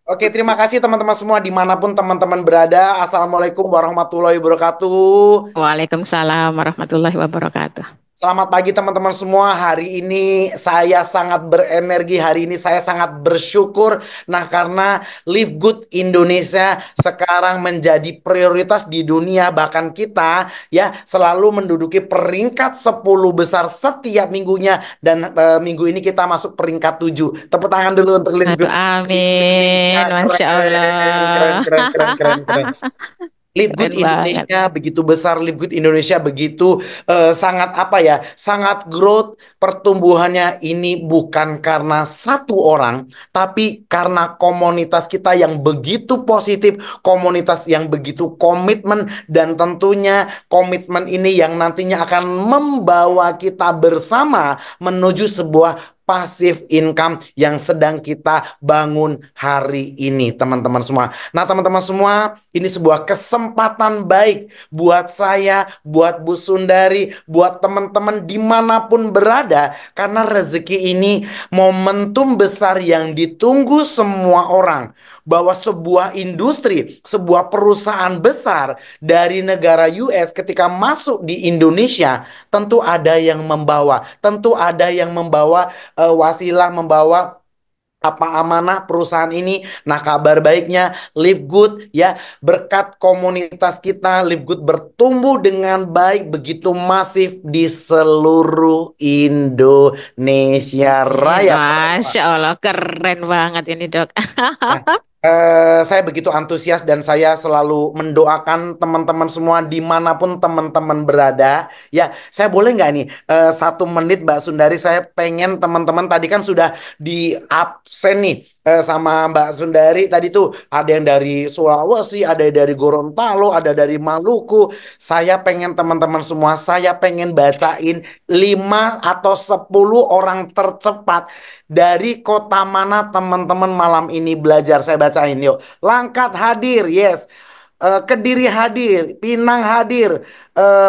Oke, terima kasih teman-teman semua dimanapun teman-teman berada. Assalamualaikum warahmatullahi wabarakatuh. Waalaikumsalam warahmatullahi wabarakatuh. Selamat pagi teman-teman semua. Hari ini saya sangat berenergi. Hari ini saya sangat bersyukur. Nah, karena Live Good Indonesia sekarang menjadi prioritas di dunia. Bahkan kita ya selalu menduduki peringkat 10 besar setiap minggunya. Dan minggu ini kita masuk peringkat 7. Tepuk tangan dulu untuk Live Aduh, Good amin. Indonesia. Masya Keren, keren, Allah. keren, keren, keren, keren. Live Good Keren banget. Indonesia begitu besar, Live Good Indonesia begitu sangat apa ya, sangat growth pertumbuhannya ini bukan karena satu orang, tapi karena komunitas kita yang begitu positif, komunitas yang begitu komitmen, dan tentunya komitmen ini yang nantinya akan membawa kita bersama menuju sebuah passive income yang sedang kita bangun hari ini, teman-teman semua. Nah, teman-teman semua, ini sebuah kesempatan baik buat saya, buat Bu Sundari, buat teman-teman dimanapun berada, karena rezeki ini momentum besar yang ditunggu semua orang. Bahwa sebuah industri, sebuah perusahaan besar dari negara US ketika masuk di Indonesia, tentu ada yang membawa wasilah, membawa apa amanah perusahaan ini. Nah, kabar baiknya Live Good ya, berkat komunitas kita Live Good bertumbuh dengan baik begitu masif di seluruh Indonesia Raya. Masya Allah, keren banget ini, Dok. Nah, saya begitu antusias dan saya selalu mendoakan teman-teman semua dimanapun teman-teman berada. Ya, saya boleh nggak nih 1 menit Mbak Sundari? Saya pengen teman-teman tadi kan sudah di absen nih sama Mbak Sundari. Tadi tuh ada yang dari Sulawesi, ada yang dari Gorontalo, ada dari Maluku. Saya pengen teman-teman semua, saya pengen bacain 5 atau 10 orang tercepat dari kota mana teman-teman malam ini belajar. Saya bacain yuk. Langkat hadir, yes. Kediri hadir, Pinang hadir,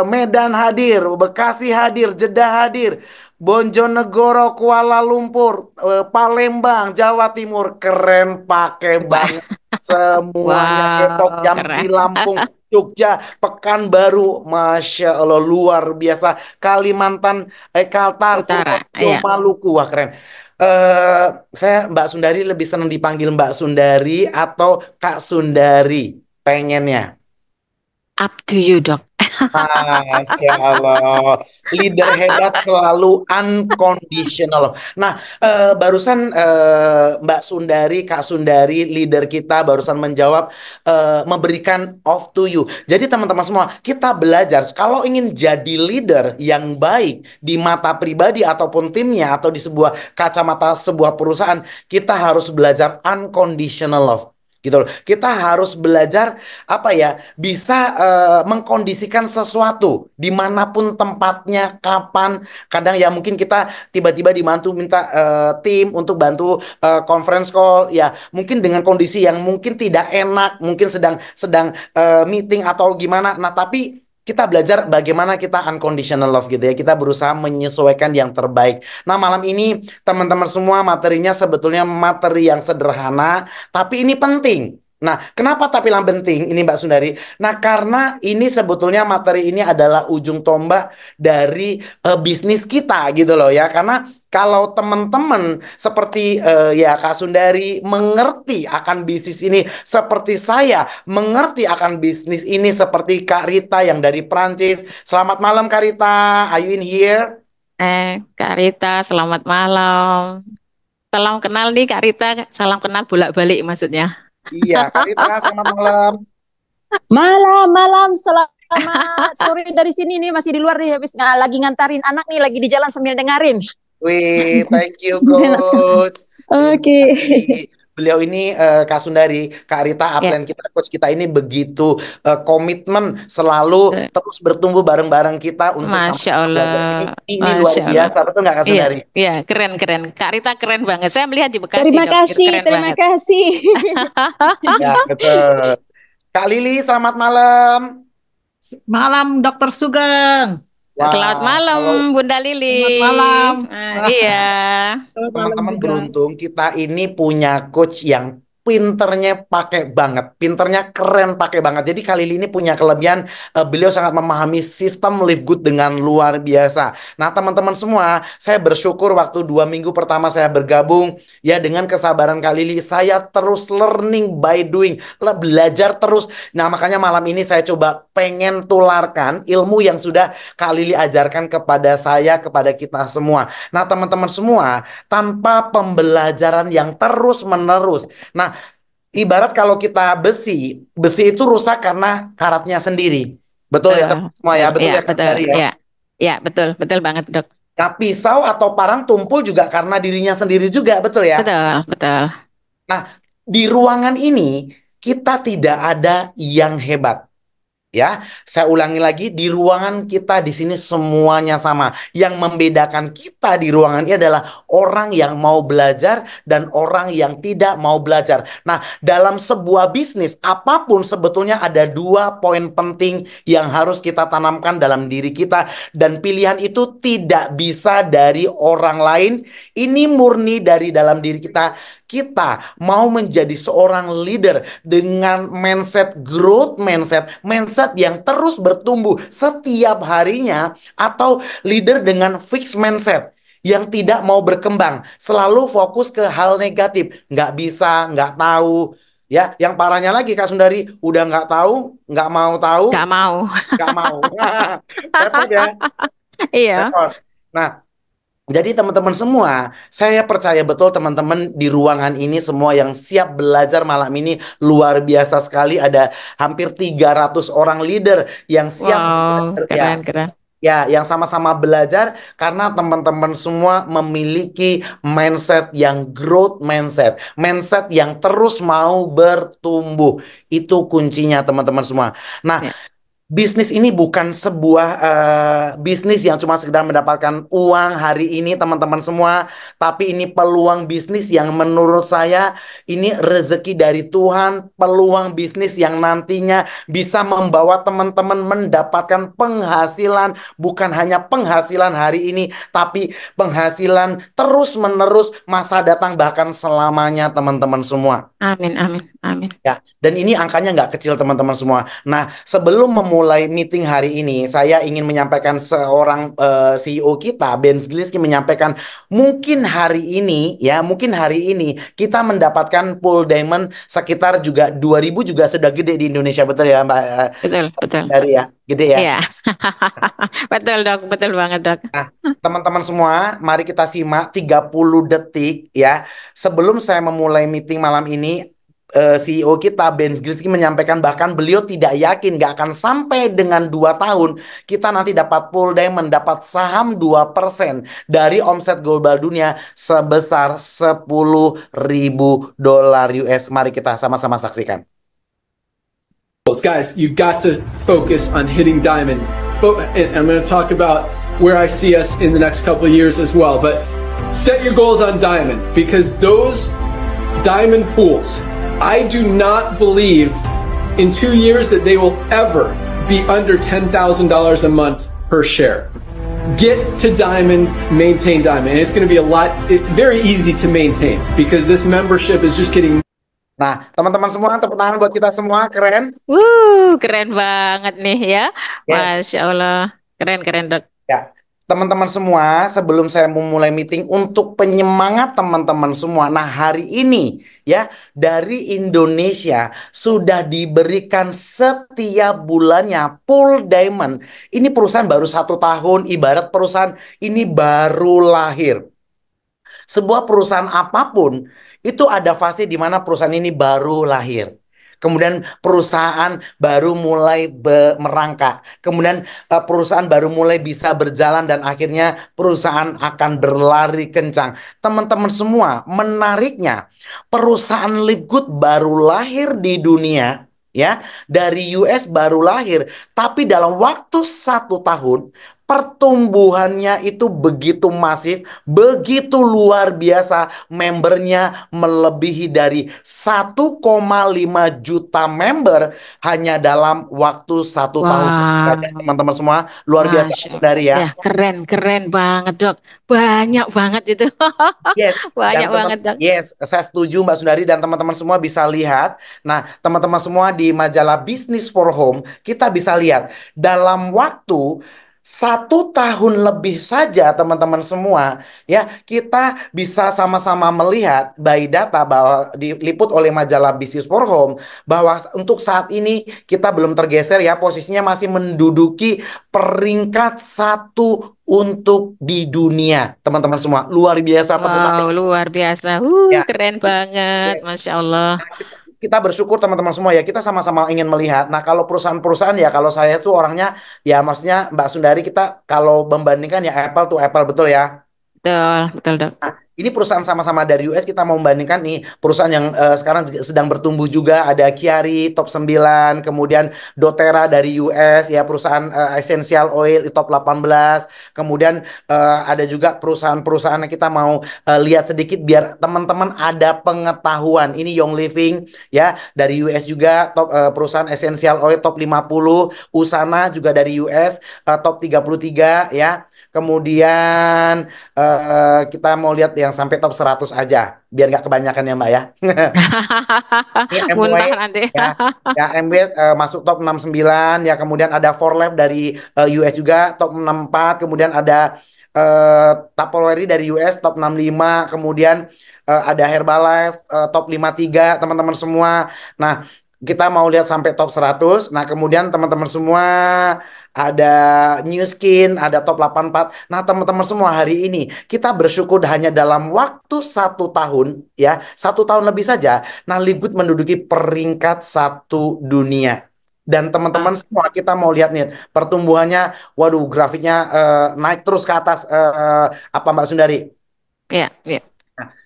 Medan hadir, Bekasi hadir, Jeddah hadir, Bojonegoro, Kuala Lumpur, Palembang, Jawa Timur. Keren, pakai Wah, banget semuanya. Depok, wow, Jambi, keren. Lampung, Jogja, Pekanbaru, Masya Allah luar biasa. Kalimantan, Kaltar, Utara, Purworejo, ya. Maluku, wah keren. eh saya Mbak Sundari lebih senang dipanggil Mbak Sundari atau Kak Sundari pengennya. Up to you, Dok. Masya Allah, leader hebat selalu unconditional. Nah, barusan Mbak Sundari, Kak Sundari, leader kita barusan menjawab, memberikan off to you. Jadi teman-teman semua, kita belajar kalau ingin jadi leader yang baik di mata pribadi ataupun timnya atau di sebuah kacamata sebuah perusahaan, kita harus belajar unconditional love. Gitu loh. Kita harus belajar apa ya, bisa mengkondisikan sesuatu dimanapun tempatnya, kapan. Kadang ya mungkin kita tiba-tiba dibantu minta tim untuk bantu conference call, ya mungkin dengan kondisi yang mungkin tidak enak, mungkin sedang sedang meeting atau gimana. Nah, tapi kita belajar bagaimana kita unconditional love gitu ya. Kita berusaha menyesuaikan yang terbaik. Nah, malam ini teman-teman semua materinya sebetulnya materi yang sederhana, tapi ini penting. Nah, kenapa tampilan penting ini Mbak Sundari? Nah, karena ini sebetulnya materi ini adalah ujung tombak dari bisnis kita gitu loh ya. Karena kalau teman-teman seperti ya Kak Sundari mengerti akan bisnis ini, seperti saya mengerti akan bisnis ini, seperti Kak Rita yang dari Prancis. Selamat malam Kak Rita, are you in here? Kak Rita, selamat malam. Salam kenal nih, Kak Rita. Salam kenal bolak-balik maksudnya. Iya, Kak Rita, selamat malam. Malam, malam, selamat sore dari sini nih masih di luar nih habis lagi ngantarin anak nih lagi di jalan sambil dengerin. Wih, thank you Enak sekali. coach. Terima Oke. kasih. Beliau ini Kak Sundari, Kak Rita Ya, Upline kita, coach kita ini begitu komitmen selalu eh, terus bertumbuh bareng-bareng kita untuk Masya sama-sama Allah, belajar. Ini luar Masya Allah. biasa, betul nggak Kak Iya, Sundari? iya, keren, keren. Kak Rita keren banget. Saya melihat di Bekasi, Terima Dok. kasih, Keren terima banget. kasih. Ya, betul. Kak Lili, selamat malam. Malam, Dokter Sugeng. Selamat Wah, malam, kalau Bunda Lili. Selamat malam. Ah, Wah, iya. selamat malam teman-teman juga. beruntung kita ini punya coach yang pinternya pakai banget, pinternya keren pakai banget. Jadi Kak Lili ini punya kelebihan, beliau sangat memahami sistem Live Good dengan luar biasa. Nah, teman-teman semua, saya bersyukur waktu 2 minggu pertama saya bergabung, ya dengan kesabaran Kak Lili, saya terus learning by doing, belajar terus. Nah, makanya malam ini saya coba pengen tularkan ilmu yang sudah Kak Lili ajarkan kepada saya, kepada kita semua. Nah, teman-teman semua, tanpa pembelajaran yang terus-menerus. Nah, ibarat kalau kita besi, besi itu rusak karena karatnya sendiri. Betul ya, Betul, teman-teman semua ya? betul. Betul Ya, ya, Kak betul. Dari ya? Ya, ya, betul, betul banget, Dok. Nah, pisau atau parang tumpul juga karena dirinya sendiri juga, betul ya? Betul, betul. Nah, di ruangan ini kita tidak ada yang hebat. Ya, saya ulangi lagi, di ruangan kita di sini semuanya sama. Yang membedakan kita di ruangan ini adalah orang yang mau belajar dan orang yang tidak mau belajar. Nah, dalam sebuah bisnis apapun sebetulnya ada 2 poin penting yang harus kita tanamkan dalam diri kita, dan pilihan itu tidak bisa dari orang lain. Ini murni dari dalam diri kita. Kita mau menjadi seorang leader dengan mindset growth mindset, mindset yang terus bertumbuh setiap harinya, atau leader dengan fixed mindset yang tidak mau berkembang, selalu fokus ke hal negatif, nggak bisa, nggak tahu. Ya, yang parahnya lagi Kak Sundari, udah nggak tahu, nggak mau Gak tahu, mau. nggak mau. Repot ya, Iya. repot. Nah, jadi teman-teman semua, saya percaya betul teman-teman di ruangan ini semua yang siap belajar malam ini luar biasa sekali. Ada hampir 300 orang leader yang siap Wow, belajar, ya. keren, keren. Ya, yang sama-sama belajar karena teman-teman semua memiliki mindset yang growth mindset, mindset yang terus mau bertumbuh. Itu kuncinya teman-teman semua. Nah, Ya, bisnis ini bukan sebuah bisnis yang cuma sekedar mendapatkan uang hari ini teman-teman semua, tapi ini peluang bisnis yang menurut saya ini rezeki dari Tuhan, peluang bisnis yang nantinya bisa membawa teman-teman mendapatkan penghasilan, bukan hanya penghasilan hari ini, tapi penghasilan terus-menerus masa datang bahkan selamanya teman-teman semua. amin, amin, amin. Ya, dan ini angkanya nggak kecil teman-teman semua. Nah, sebelum memulai meeting hari ini, saya ingin menyampaikan seorang CEO kita, Ben Zgliski, menyampaikan mungkin hari ini, ya, mungkin hari ini kita mendapatkan pool diamond sekitar juga 2000 juga sudah gede di Indonesia, betul ya, Mbak Betul, betul. Dari ya, gede ya. Iya. Betul, Dok. Betul banget, Dok. Nah, teman-teman semua, mari kita simak 30 detik ya. Sebelum saya memulai meeting malam ini, CEO kita Ben Zgliski menyampaikan bahkan beliau tidak yakin nggak akan sampai dengan 2 tahun kita nanti dapat full diamond, dapat saham 2% dari omset global dunia sebesar $10.000 US. Mari kita sama-sama saksikan. Guys, you got to focus on hitting diamond. And I'm going to talk about where I see us in the next couple of years as well. But set your goals on diamond, because those diamond pools, I do not believe in 2 years that they will ever be under $10,000 a month per share. Get to diamond, maintain diamond. And it's going to be very easy to maintain, because this membership is just getting. Nah, teman-teman semua, tepuk tangan buat kita semua, keren. Keren banget nih ya. Yes. Masya Allah. Keren, keren, Dok. Ya, teman-teman semua, sebelum saya memulai meeting, untuk penyemangat teman-teman semua. Nah, hari ini ya, dari Indonesia sudah diberikan setiap bulannya full diamond. Ini perusahaan baru 1 tahun, ibarat perusahaan ini baru lahir. Sebuah perusahaan apapun itu ada fase di mana perusahaan ini baru lahir. Kemudian perusahaan baru mulai merangkak. Kemudian perusahaan baru mulai bisa berjalan dan akhirnya perusahaan akan berlari kencang. Teman-teman semua, menariknya perusahaan Live Good baru lahir di dunia, ya, dari US baru lahir, tapi dalam waktu 1 tahun pertumbuhannya itu begitu masif, begitu luar biasa. Membernya melebihi dari 1,5 juta member hanya dalam waktu 1 tahun saja, Wow, teman-teman semua. Luar biasa, Masya Allah. Sundari Ya, ya. keren banget, Dok. Banyak banget itu. Yes, Banyak dan teman, banget, Dok. yes, saya setuju Mbak Sundari dan teman-teman semua bisa lihat. Nah, teman-teman semua di majalah Business for Home kita bisa lihat dalam waktu 1 tahun lebih saja, teman-teman semua, ya kita bisa sama-sama melihat by data bahwa diliput oleh majalah Business for Home bahwa untuk saat ini kita belum tergeser ya, posisinya masih menduduki peringkat 1 untuk di dunia, teman-teman semua. Luar biasa, tepuk Wow, tangan. luar biasa. Ya, Keren banget, yes. Masya Allah. Nah, kita bersyukur teman-teman semua ya, kita sama-sama ingin melihat. Nah, kalau perusahaan-perusahaan ya, kalau saya tuh orangnya ya, maksudnya Mbak Sundari, kita kalau membandingkan ya apple to apple, betul ya. Betul, betul, Dok. Nah, ini perusahaan sama-sama dari US, kita mau membandingkan nih perusahaan yang sekarang sedang bertumbuh juga. Ada Chiari top 9, kemudian doTERRA dari US ya, perusahaan Essential Oil di top 18. Kemudian ada juga perusahaan-perusahaan yang kita mau lihat sedikit biar teman-teman ada pengetahuan. Ini Young Living ya dari US juga, top perusahaan Essential Oil top 50, Usana juga dari US top 33 ya. Kemudian kita mau lihat yang sampai top 100 aja, biar nggak kebanyakan ya Mbak ya. Ini Muntah MW nanti. ya, ya MW masuk top 69 ya. Kemudian ada Forleft dari US juga top 64. Kemudian ada Tupperware dari US top 65. Kemudian ada Herbalife top 53, teman-teman semua. Nah, kita mau lihat sampai top 100. Nah, kemudian teman-teman semua ada New Skin, ada top 84. Nah, teman-teman semua, hari ini kita bersyukur hanya dalam waktu 1 tahun, ya, 1 tahun lebih saja. Nah, Liquid menduduki peringkat 1 dunia. Dan teman-teman semua, kita mau lihat nih pertumbuhannya, waduh, grafiknya naik terus ke atas, apa Mbak Sundari? Iya, iya.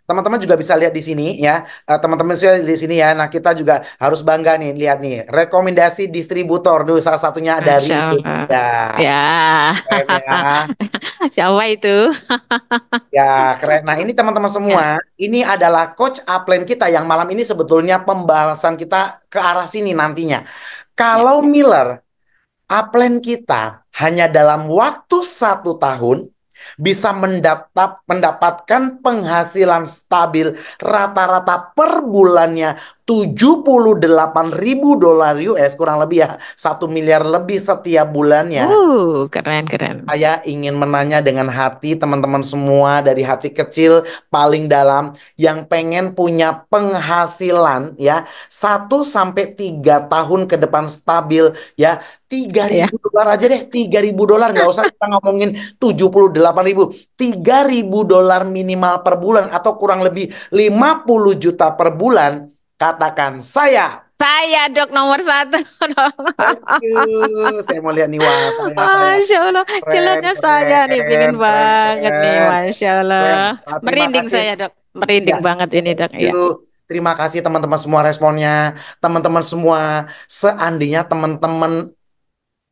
Teman-teman juga bisa lihat di sini ya. Teman-teman bisa lihat di sini ya. Nah, kita juga harus bangga nih, lihat nih, rekomendasi distributor dulu salah satunya dari Masya Allah. Indonesia. Ya, Keren ya. Jawa itu. Ya, keren. Nah, ini teman-teman Ya, semua, ini adalah coach upline kita yang malam ini sebetulnya pembahasan kita ke arah sini nantinya. ya. Kalau Miller, upline kita hanya dalam waktu 1 tahun bisa mendapatkan penghasilan stabil rata-rata per bulannya $78.000 US, kurang lebih ya 1 miliar lebih setiap bulannya. Keren. Saya ingin menanya dengan hati teman-teman semua, dari hati kecil paling dalam, yang pengen punya penghasilan ya 1 sampai 3 tahun ke depan stabil ya, Ya. $3.000 aja deh, $3.000, nggak usah kita ngomongin 78.000, $3.000 minimal per bulan atau kurang lebih 50 juta per bulan. Katakan saya. Saya, Dok, nomor 1. Aduh, saya mau lihat nih, wah, saya Masya Allah, keren, celotnya saya nih, keren, pingin keren, banget nih, keren, Masya Allah. keren. Terima Merinding kasih. saya, Dok. Ya, Merinding banget ini, Dok. thank Ya. you. Terima kasih teman-teman semua responnya. Teman-teman semua, seandainya teman-teman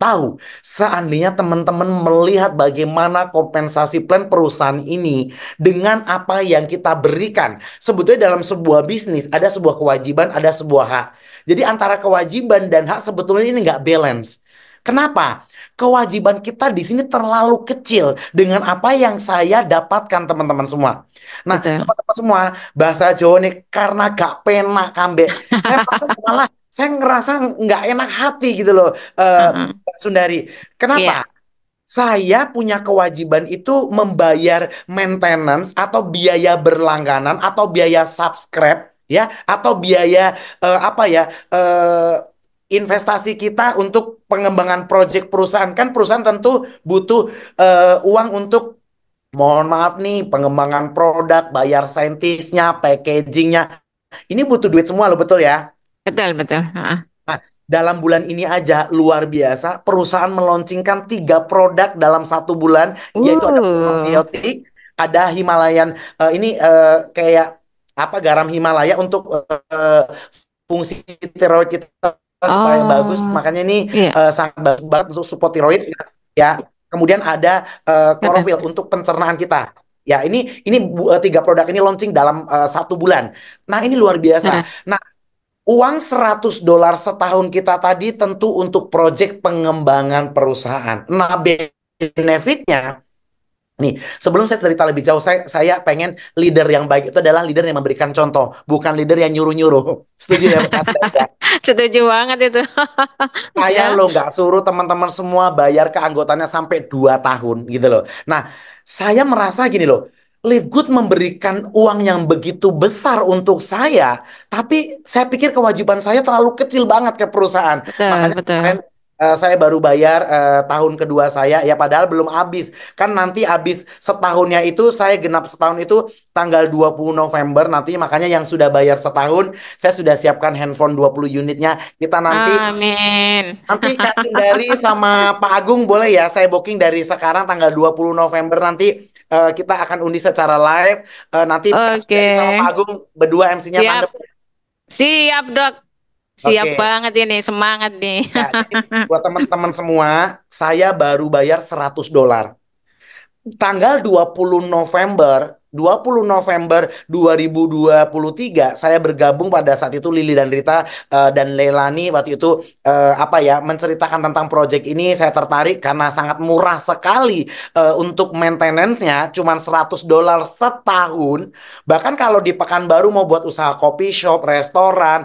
tahu, seandainya teman-teman melihat bagaimana kompensasi plan perusahaan ini dengan apa yang kita berikan. Sebetulnya dalam sebuah bisnis ada sebuah kewajiban, ada sebuah hak. Jadi antara kewajiban dan hak sebetulnya ini nggak balance. Kenapa? Kewajiban kita di sini terlalu kecil dengan apa yang saya dapatkan, teman-teman semua. Nah, Betul. teman-teman semua, bahasa Jawa nih, karena gak penak kambe, saya ngerasa nggak enak hati gitu loh, Heeh. Mbak Sundari. Iya, Kenapa? Saya punya kewajiban itu membayar maintenance atau biaya berlangganan atau biaya subscribe ya, atau biaya apa ya, investasi kita untuk pengembangan proyek perusahaan. Kan perusahaan tentu butuh uang untuk, mohon maaf nih, pengembangan produk, bayar saintisnya, packagingnya. Ini butuh duit semua loh, betul ya? betul. Heeh. Nah, dalam bulan ini aja luar biasa, perusahaan meluncurkan 3 produk dalam 1 bulan, yaitu ada Uh, probiotik, ada Himalayan, ini kayak apa, garam Himalaya untuk fungsi tiroid kita supaya bagus. oh, Makanya ini iya. sangat bagus banget untuk support tiroid ya. kemudian ada Keren. klorofil untuk pencernaan kita. Ya, ini 3 produk ini launching dalam 1 bulan. Nah, ini luar biasa. Keren. Nah, uang $100 setahun kita tadi tentu untuk proyek pengembangan perusahaan. Nah, benefitnya nih, sebelum saya cerita lebih jauh, saya pengen leader yang baik itu adalah leader yang memberikan contoh, bukan leader yang nyuruh-nyuruh. Setuju ya, Pak? Ya? Setuju banget itu. Saya Ya, lo nggak suruh teman-teman semua bayar ke anggotanya sampai 2 tahun gitu loh. Nah, saya merasa gini loh, Live Good memberikan uang yang begitu besar untuk saya, tapi saya pikir kewajiban saya terlalu kecil banget ke perusahaan. betul, Makanya betul. kemarin saya baru bayar tahun kedua saya, ya padahal belum habis. Kan nanti habis setahunnya itu, saya genap setahun itu tanggal 20 November nanti, makanya yang sudah bayar setahun, saya sudah siapkan handphone 20 unitnya. Kita nanti Amin. Nanti Kak Sundari sama Pak Agung boleh ya saya booking dari sekarang tanggal 20 November nanti kita akan undi secara live. Nanti Kak Oke. Sundari sama Pak Agung berdua MC-nya Siap. tandem. Siap, Dok. Siap Oke. banget ini. Semangat nih. Ya, jadi buat teman-teman semua, saya baru bayar $100. Tanggal 20 November 2023 saya bergabung pada saat itu. Lili dan Rita dan Leilani waktu itu menceritakan tentang proyek ini. Saya tertarik karena sangat murah sekali untuk maintenance-nya, cuman $100 setahun. Bahkan kalau di Pekanbaru mau buat usaha kopi shop, restoran,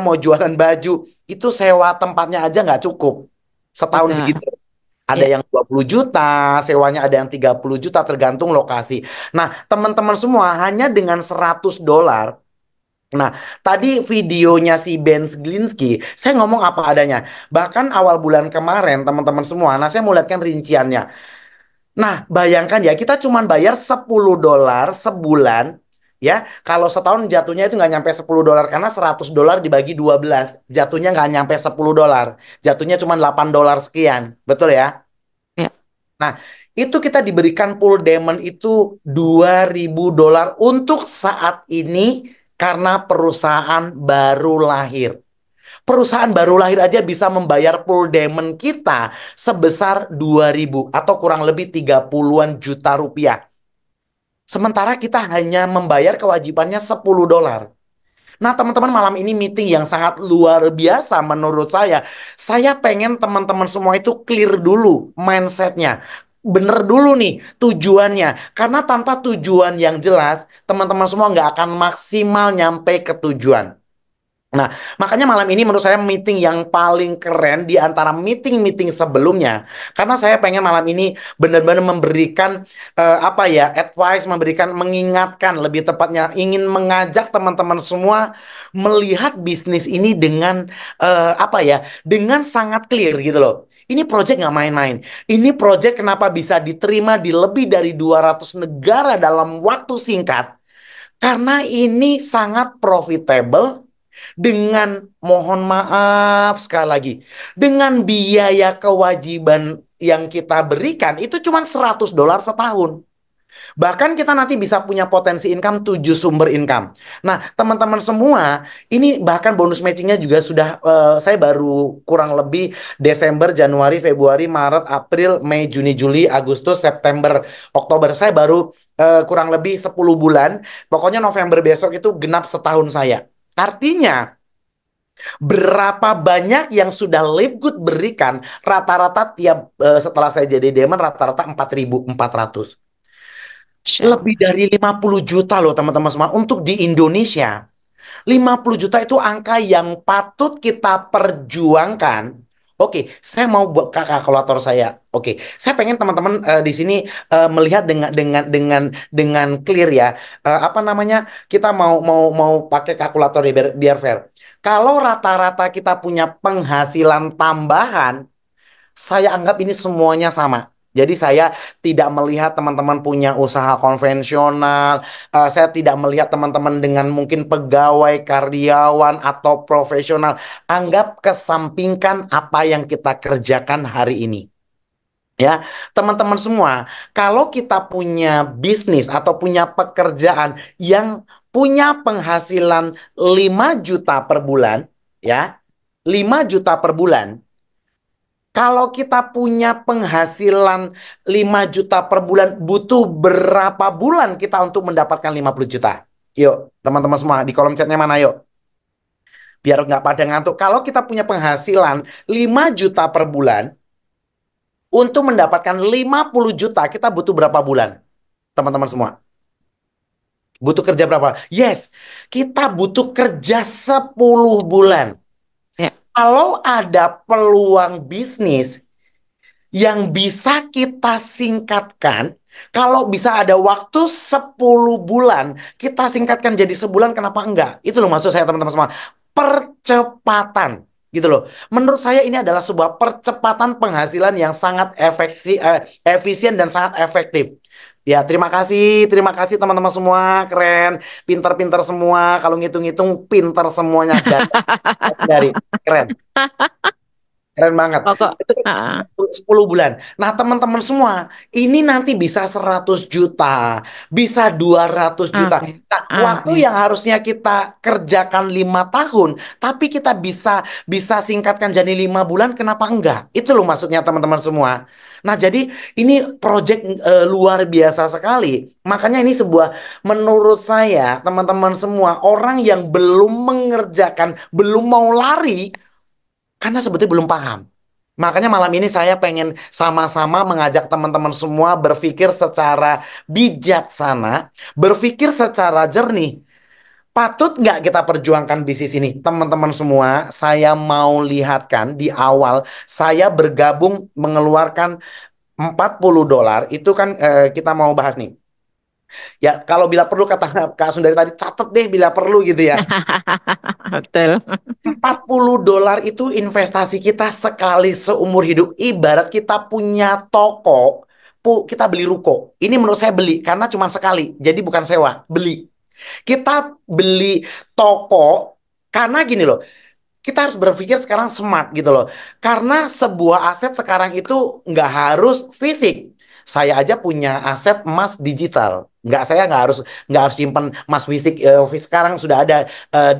mau jualan baju, itu sewa tempatnya aja nggak cukup setahun Betul. segitu. Ada Ya. yang 20 juta, sewanya ada yang 30 juta tergantung lokasi. Nah, teman-teman semua hanya dengan $100. Nah, tadi videonya si Ben Glinsky, saya ngomong apa adanya. Bahkan awal bulan kemarin, teman-teman semua, nah saya mau lihatkan rinciannya. Nah, bayangkan ya, kita cuma bayar $10 sebulan. Ya, kalau setahun jatuhnya itu nggak nyampe $10 karena $100 dibagi 12, jatuhnya nggak nyampe $10, jatuhnya cuma $8 sekian, betul ya? Ya. Nah, itu kita diberikan pool diamond itu $2.000 untuk saat ini karena perusahaan baru lahir. Perusahaan baru lahir aja bisa membayar pool diamond kita sebesar 2.000 atau kurang lebih 30-an juta rupiah. Sementara kita hanya membayar kewajibannya $10. Nah, teman-teman, malam ini meeting yang sangat luar biasa menurut saya. Saya pengen teman-teman semua itu clear dulu mindsetnya. Bener dulu nih tujuannya. Karena tanpa tujuan yang jelas, teman-teman semua nggak akan maksimal nyampe ke tujuan. Nah, makanya malam ini menurut saya meeting yang paling keren di antara meeting-meeting sebelumnya. Karena saya pengen malam ini benar-benar memberikan advice, mengingatkan, lebih tepatnya ingin mengajak teman-teman semua melihat bisnis ini dengan dengan sangat clear gitu loh. Ini project nggak main-main. Ini project kenapa bisa diterima di lebih dari 200 negara dalam waktu singkat? Karena ini sangat profitable. Dengan, mohon maaf sekali lagi, dengan biaya kewajiban yang kita berikan itu cuma $100 setahun. Bahkan kita nanti bisa punya potensi income 7 sumber income. Nah, teman-teman semua, ini bahkan bonus matchingnya juga sudah saya baru kurang lebih Desember, Januari, Februari, Maret, April, Mei, Juni, Juli, Agustus, September, Oktober. Saya baru kurang lebih 10 bulan. Pokoknya November besok itu genap setahun saya. Artinya, berapa banyak yang sudah Live Good berikan rata-rata setelah saya jadi Diamond rata-rata 4.400. Lebih dari 50 juta loh teman-teman semua untuk di Indonesia. 50 juta itu angka yang patut kita perjuangkan. Oke, saya mau buat kalkulator saya. Oke, saya pengen teman-teman di sini melihat dengan clear ya. Kita mau pakai kalkulator ya, biar fair. Kalau rata-rata kita punya penghasilan tambahan, saya anggap ini semuanya sama. Jadi saya tidak melihat teman-teman punya usaha konvensional, saya tidak melihat teman-teman dengan mungkin pegawai, karyawan, atau profesional. Anggap kesampingkan apa yang kita kerjakan hari ini. Ya, teman-teman semua, kalau kita punya bisnis atau punya pekerjaan yang punya penghasilan 5 juta per bulan, ya, 5 juta per bulan, Kalau kita punya penghasilan 5 juta per bulan, butuh berapa bulan kita untuk mendapatkan 50 juta? Yuk, teman-teman semua, di kolom chatnya mana yuk? Biar nggak pada ngantuk. Kalau kita punya penghasilan 5 juta per bulan, untuk mendapatkan 50 juta, kita butuh berapa bulan? Teman-teman semua. Butuh kerja berapa? Yes, kita butuh kerja 10 bulan. Ya. Kalau ada peluang bisnis yang bisa kita singkatkan, kalau bisa ada waktu 10 bulan, kita singkatkan jadi sebulan, kenapa enggak? Itu loh maksud saya teman-teman semua. Percepatan. Gitu loh. Menurut saya ini adalah sebuah percepatan penghasilan yang sangat efisien dan sangat efektif. Ya, terima kasih teman-teman semua, keren, pinter-pinter semua, kalau ngitung-ngitung pinter semuanya, dari keren. Keren banget. Pokok, Itu ah, 10 bulan. Nah, teman-teman semua, ini nanti bisa 100 juta, bisa 200 juta. amin, Nah, waktu amin. yang harusnya kita kerjakan 5 tahun, tapi kita bisa bisa singkatkan jadi 5 bulan, kenapa enggak? Itu loh maksudnya teman-teman semua. Nah, jadi ini project luar biasa sekali. Makanya ini menurut saya, teman-teman semua, orang yang belum mengerjakan, belum mau lari, karena sebetulnya belum paham. Makanya malam ini saya pengen sama-sama mengajak teman-teman semua berpikir secara bijaksana, berpikir secara jernih. Patut nggak kita perjuangkan bisnis ini? Teman-teman semua, saya mau lihatkan di awal, saya bergabung mengeluarkan $40. Itu kan kita mau bahas nih. Ya, kalau bila perlu kata Kak Sundari tadi, catet deh bila perlu gitu ya. Betul. $40 itu investasi kita sekali seumur hidup. Ibarat kita punya toko, kita beli ruko. Ini menurut saya beli karena cuma sekali. Jadi bukan sewa, beli. Kita beli toko karena gini loh. Kita harus berpikir sekarang smart gitu loh. Karena sebuah aset sekarang itu nggak harus fisik. Saya aja punya aset emas digital. Saya nggak harus simpan emas fisik. Sekarang sudah ada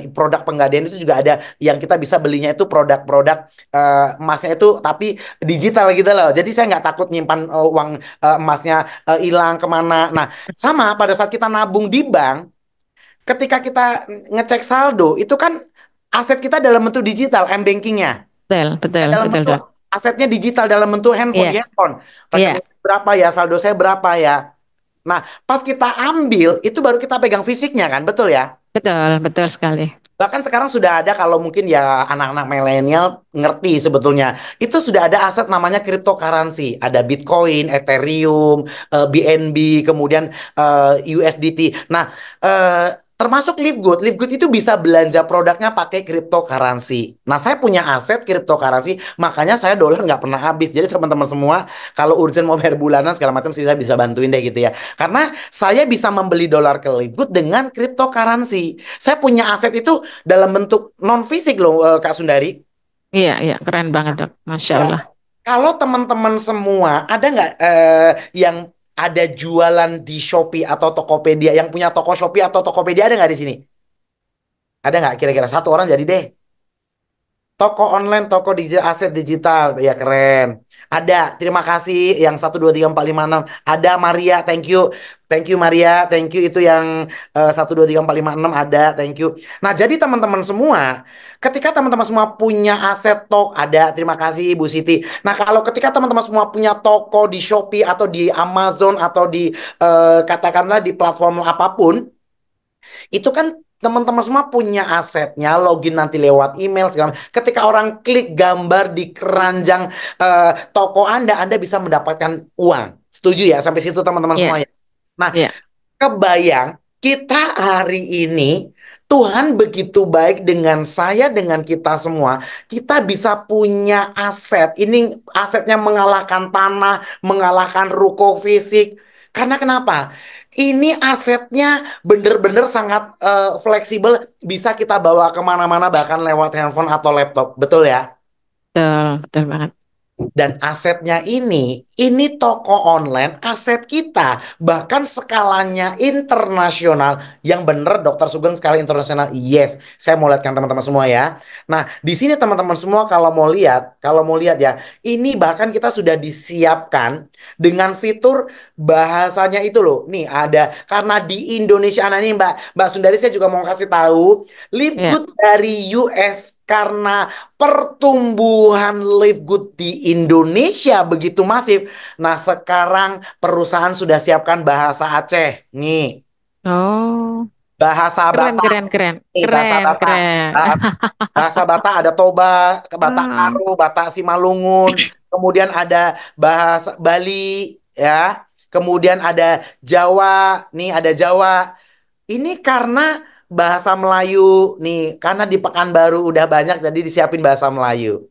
di produk Penggadaian itu juga ada yang kita bisa belinya itu produk-produk emasnya itu tapi digital gitu loh. Jadi saya nggak takut nyimpan uang emasnya hilang kemana. Nah, sama pada saat kita nabung di bank, ketika kita ngecek saldo itu kan aset kita dalam bentuk digital, m-bankingnya. Betul, betul, Dalam betul, bentuk Dok. asetnya digital dalam bentuk handphone Iya, di handphone. iya, Rekening berapa ya, saldo saya berapa ya. Nah, pas kita ambil itu baru kita pegang fisiknya kan, betul ya? betul, betul sekali. Bahkan sekarang sudah ada kalau mungkin ya anak-anak milenial ngerti sebetulnya. Itu sudah ada aset namanya cryptocurrency. Ada Bitcoin, Ethereum, BNB, kemudian USDT. Nah, termasuk Livegood. Livegood itu bisa belanja produknya pakai cryptocurrency. Nah, saya punya aset cryptocurrency, makanya saya dolar nggak pernah habis. Jadi teman-teman semua, kalau urgent mau bayar bulanan segala macam sih saya bisa bantuin deh gitu ya. Karena saya bisa membeli dolar ke Livegood dengan cryptocurrency. Saya punya aset itu dalam bentuk non fisik loh, Kak Sundari. Iya, iya, keren banget, Dok. Masya Ya, Allah. kalau teman-teman semua ada nggak yang ada jualan di Shopee atau Tokopedia, yang punya toko Shopee atau Tokopedia ada nggak di sini? Ada nggak kira-kira satu orang jadi deh. Toko online, toko digital, aset digital, ya keren. Ada, terima kasih yang 1 2 3 4 5 6. Ada Maria, thank you Maria, thank you itu yang 1 2 3 4 5 6 ada, thank you. Nah jadi teman-teman semua, ketika teman-teman semua punya aset ada, terima kasih Bu Siti. Nah kalau ketika teman-teman semua punya toko di Shopee atau di Amazon atau di katakanlah di platform apapun, itu kan teman-teman semua punya asetnya, login nanti lewat email segala macam. Ketika orang klik gambar di keranjang toko Anda bisa mendapatkan uang. Setuju ya sampai situ teman-teman Iya, semuanya. Nah, iya, kebayang kita hari ini Tuhan begitu baik dengan saya, dengan kita semua. Kita bisa punya aset. Ini asetnya mengalahkan tanah, mengalahkan ruko fisik. Karena kenapa? Ini asetnya bener-bener sangat fleksibel. Bisa kita bawa kemana-mana bahkan lewat handphone atau laptop. Betul ya? betul, betul banget. Dan asetnya ini toko online, aset kita, bahkan skalanya internasional. Yang bener Dokter Sugeng skala internasional. Yes, saya mau lihatkan teman-teman semua ya. Nah, di sini teman-teman semua kalau mau lihat ya, ini bahkan kita sudah disiapkan dengan fitur bahasanya itu loh. Nih ada, karena di Indonesia, nah ini Mbak Sundari saya juga mau kasih tahu, Live Ya. Good dari US karena pertumbuhan Live Good di Indonesia begitu masif. Nah, sekarang perusahaan sudah siapkan bahasa Aceh. Nih, Oh, bahasa keren, Batak. keren, keren, Nih, bahasa keren, Batak. keren. Ah, bahasa Batak ada Toba, Batak Ah, Karo, Batak Simalungun. Kemudian ada bahasa Bali, ya. Kemudian ada Jawa. Nih, ada Jawa. Ini karena bahasa Melayu. Nih, karena di Pekanbaru udah banyak, jadi disiapin bahasa Melayu.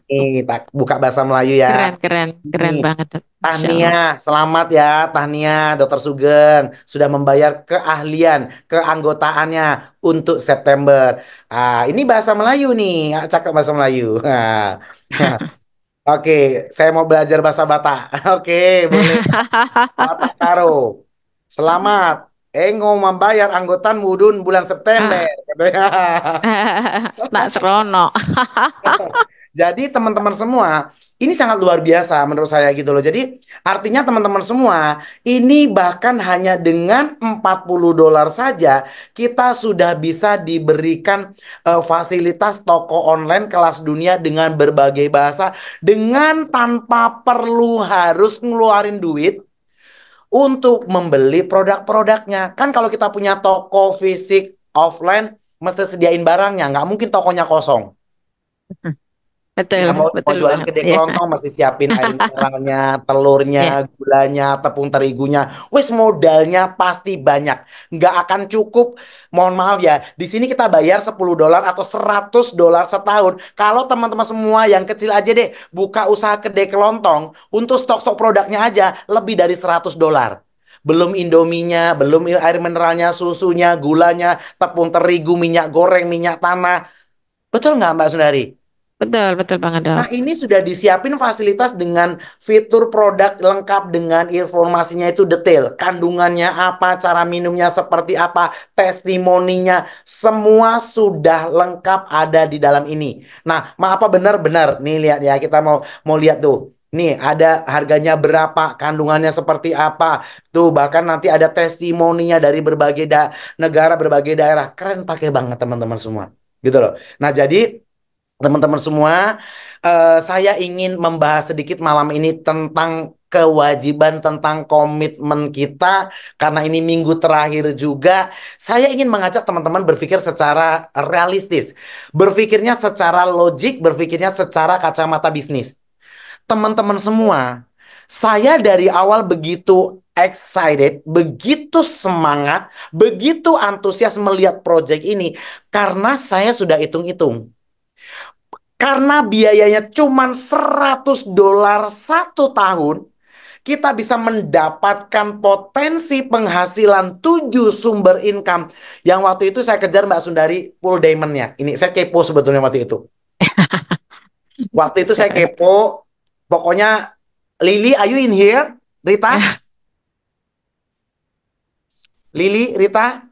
Nih, tak buka bahasa Melayu ya. keren, keren, keren Nih, banget. Masya Tahnia, Allah. selamat ya Tahnia, Dokter Sugeng sudah membayar keahlian, keanggotaannya untuk September. Ini bahasa Melayu nih, cakep bahasa Melayu. Oke, saya mau belajar bahasa Batak. Oke, boleh. Batak Karo. Selamat. Engkau membayar anggotan mudun bulan September, Ah, katanya. nak serono. Jadi teman-teman semua, ini sangat luar biasa menurut saya gitu loh. Jadi artinya teman-teman semua, ini bahkan hanya dengan $40 saja kita sudah bisa diberikan fasilitas toko online kelas dunia dengan berbagai bahasa dengan tanpa perlu harus ngeluarin duit untuk membeli produk-produknya. Kan kalau kita punya toko fisik offline mesti sediain barangnya, nggak mungkin tokonya kosong. Betul, Ya mau betul jualan banget. kedai Ya, kelontong masih siapin air mineralnya, telurnya, ya. gulanya, tepung terigunya. Wis modalnya pasti banyak. Nggak akan cukup. Mohon maaf ya. Di sini kita bayar $10 atau $100 setahun. Kalau teman-teman semua yang kecil aja deh buka usaha kedai kelontong untuk stok-stok produknya aja lebih dari $100. Belum Indominya, belum air mineralnya, susunya, gulanya, tepung terigu, minyak goreng, minyak tanah. Betul nggak Mbak Sundari? Betul, betul banget, Nah, Dok. ini sudah disiapin fasilitas dengan fitur produk lengkap dengan informasinya itu detail. Kandungannya apa, cara minumnya seperti apa, testimoninya, semua sudah lengkap ada di dalam ini. Nah, maaf apa benar-benar? Nih lihat ya, kita mau lihat tuh. Nih, ada harganya berapa, kandungannya seperti apa. Tuh, bahkan nanti ada testimoninya dari berbagai negara, berbagai daerah. Keren pakai banget teman-teman semua. Gitu loh. Nah, jadi teman-teman semua, saya ingin membahas sedikit malam ini tentang kewajiban, tentang komitmen kita, karena ini minggu terakhir juga. Saya ingin mengajak teman-teman berpikir secara realistis, berpikirnya secara logik, berpikirnya secara kacamata bisnis. Teman-teman semua, saya dari awal begitu excited, begitu semangat, begitu antusias melihat proyek ini, karena saya sudah hitung-hitung. Karena biayanya cuma $100 satu tahun, kita bisa mendapatkan potensi penghasilan 7 sumber income. Yang waktu itu saya kejar Mbak Sundari full diamond-nya. Ini saya kepo sebetulnya waktu itu. Waktu itu saya Keren. kepo, pokoknya Lily, are you in here? Rita? Lily, Rita?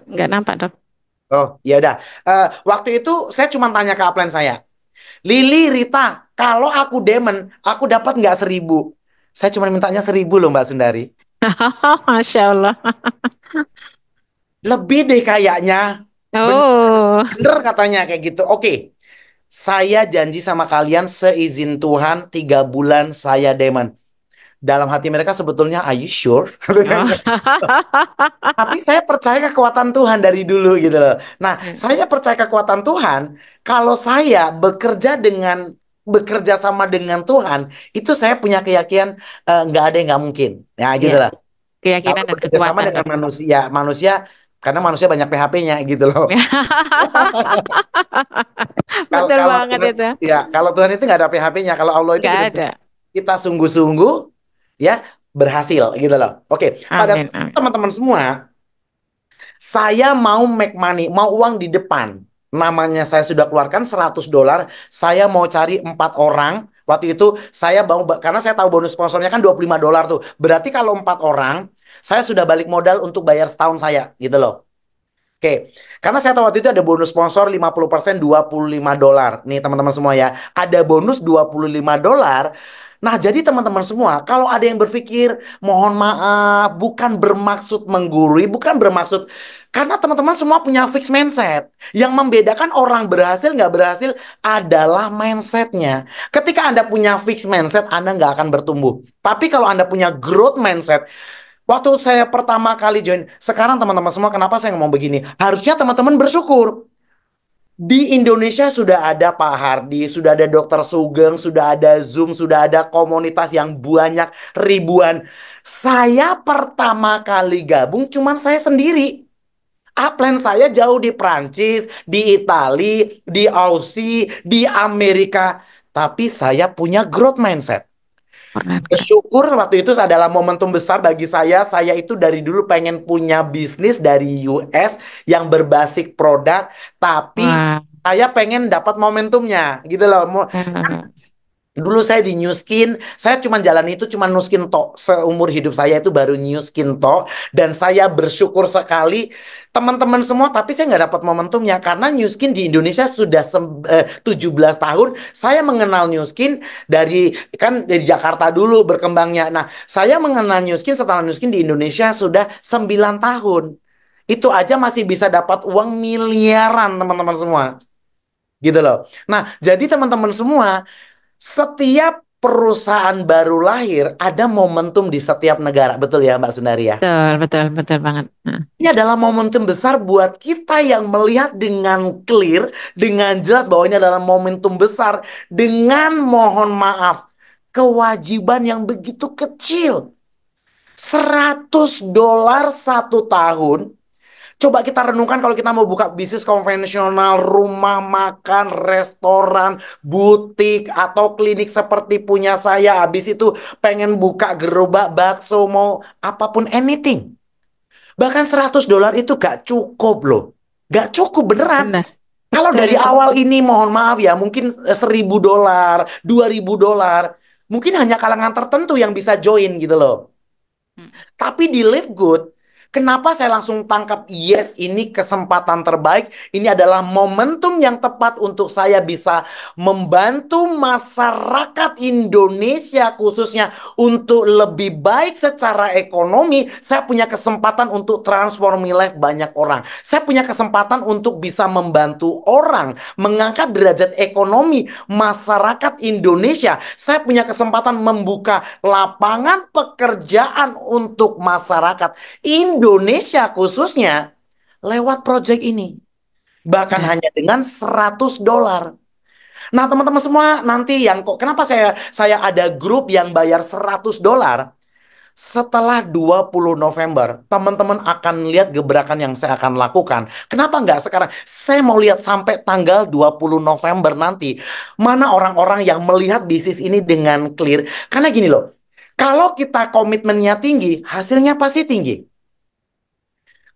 Nggak nampak, Dok. Oh, ya udah. Waktu itu saya cuma tanya ke upline saya. Lili, Rita, kalau aku demen, aku dapat nggak 1.000? Saya cuma mintanya 1.000 loh Mbak Sundari. Masya Allah. Lebih deh kayaknya. Bener, Oh, bener katanya kayak gitu. Oke, saya janji sama kalian seizin Tuhan 3 bulan saya demen. Dalam hati mereka sebetulnya, are you sure? Tapi saya percaya kekuatan Tuhan dari dulu gitu loh. Nah, Ya, saya percaya kekuatan Tuhan. Kalau saya bekerja sama dengan Tuhan, itu saya punya keyakinan nggak ada yang nggak mungkin. Ya gitu ya. lah. Kalau Keyakinan dan bekerja sama kekuatan, dengan Dok. manusia karena manusia banyak PHP-nya gitu loh. Kalau Betul kalau banget Tuhan, itu. ya kalau Tuhan itu nggak ada PHP-nya. Kalau Allah itu Nggak benar-benar ada. kita sungguh-sungguh ya berhasil gitu loh. Oke, pada Amin, amin. teman-teman semua, saya mau make money, mau uang di depan. namanya saya sudah keluarkan $100, saya mau cari 4 orang. Waktu itu saya mau, karena saya tahu bonus sponsornya kan $25 tuh. Berarti kalau 4 orang, saya sudah balik modal untuk bayar setahun saya, gitu loh. Oke, karena saya tahu waktu itu ada bonus sponsor 50% $25. Nih teman-teman semua ya, ada bonus $25. Nah, jadi teman-teman semua, kalau ada yang berpikir, mohon maaf, bukan bermaksud menggurui, bukan bermaksud, karena teman-teman semua punya fixed mindset. Yang membedakan orang berhasil nggak berhasil adalah mindsetnya. Ketika Anda punya fixed mindset, Anda nggak akan bertumbuh. Tapi kalau Anda punya growth mindset, waktu saya pertama kali join, sekarang teman-teman semua, kenapa saya ngomong begini? Harusnya teman-teman bersyukur. Di Indonesia sudah ada Pak Hardi, sudah ada Dokter Sugeng, sudah ada Zoom, sudah ada komunitas yang banyak ribuan. Saya pertama kali gabung cuman saya sendiri. Upline saya jauh di Prancis, di Itali, di Aussie, di Amerika. Tapi saya punya growth mindset. Keren. Bersyukur waktu itu adalah momentum besar bagi saya. Saya itu dari dulu pengen punya bisnis dari US yang berbasis produk, tapi Wah. saya pengen dapat momentumnya gitu loh. Dulu saya di New Skin, saya cuma jalan itu cuma New Skin tok. Seumur hidup saya itu baru New Skin tok. Dan saya bersyukur sekali teman-teman semua, tapi saya nggak dapat momentumnya. Karena New Skin di Indonesia sudah 17 tahun. Saya mengenal New Skin dari Jakarta dulu berkembangnya. Nah, saya mengenal New Skin setelah New Skin di Indonesia sudah 9 tahun. Itu aja masih bisa dapat uang miliaran teman-teman semua. Gitu loh. Nah, jadi teman-teman semua, setiap perusahaan baru lahir ada momentum di setiap negara, betul ya Mbak Sundari ya? Betul, betul, betul banget. Ini adalah momentum besar buat kita yang melihat dengan clear, dengan jelas bahwa ini adalah momentum besar dengan mohon maaf, kewajiban yang begitu kecil. $100 satu tahun. Coba kita renungkan kalau kita mau buka bisnis konvensional, rumah makan, restoran, butik, atau klinik seperti punya saya. Habis itu pengen buka gerobak bakso, mau apapun, anything. Bahkan $100 itu gak cukup loh. Gak cukup beneran. Benar. Kalau dari awal ini mohon maaf ya, mungkin $1.000, $2.000. Mungkin hanya kalangan tertentu yang bisa join gitu loh. Tapi di Live Good, kenapa saya langsung tangkap, yes, ini kesempatan terbaik. Ini adalah momentum yang tepat untuk saya bisa membantu masyarakat Indonesia khususnya untuk lebih baik secara ekonomi. Saya punya kesempatan untuk transforming life banyak orang. Saya punya kesempatan untuk bisa membantu orang mengangkat derajat ekonomi masyarakat Indonesia. Saya punya kesempatan membuka lapangan pekerjaan untuk masyarakat Indonesia khususnya lewat proyek ini. Bahkan hanya dengan $100. Nah, teman-teman semua, nanti yang kenapa saya ada grup yang bayar $100? Setelah 20 November, teman-teman akan lihat gebrakan yang saya akan lakukan. Kenapa nggak sekarang? Saya mau lihat sampai tanggal 20 November nanti. Mana orang-orang yang melihat bisnis ini dengan clear. Karena gini loh, kalau kita komitmennya tinggi, hasilnya pasti tinggi.